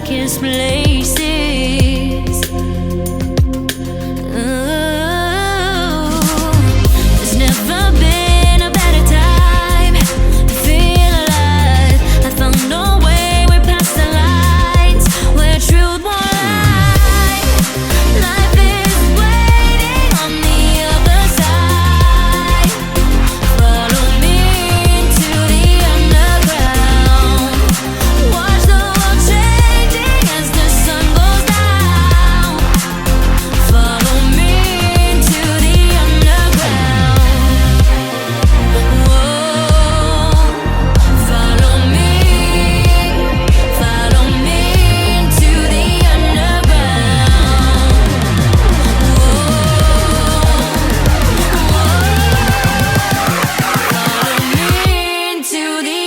darkest places. There's never been a better time to feel alive. I found a way, we're past the lines where truth won't lie. Life is waiting on the other side. Follow me into the underground. Watch the world changing as the sun goes down. Follow me into the underground. Whoa. Follow me into the underground. Follow me into the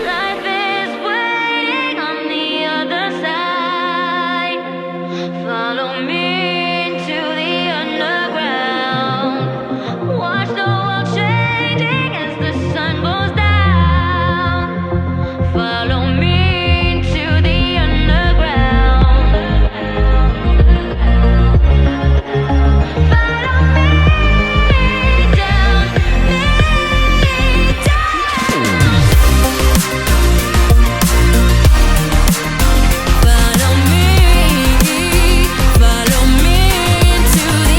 life is waiting on the other side. Follow me into the underground. Watch the world changing as the sun goes down. Follow me into the underground. Follow me down, me down. Follow me into the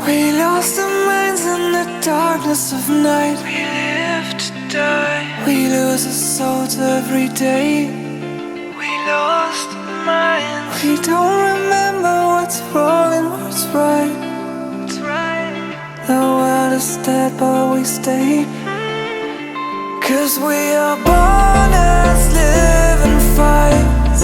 We lost our minds in the darkness of night. We live to die. We lose our souls every day. We lost our minds. We don't remember what's wrong and what's right. The world is dead but we stay. 'Cause we are born as living fires.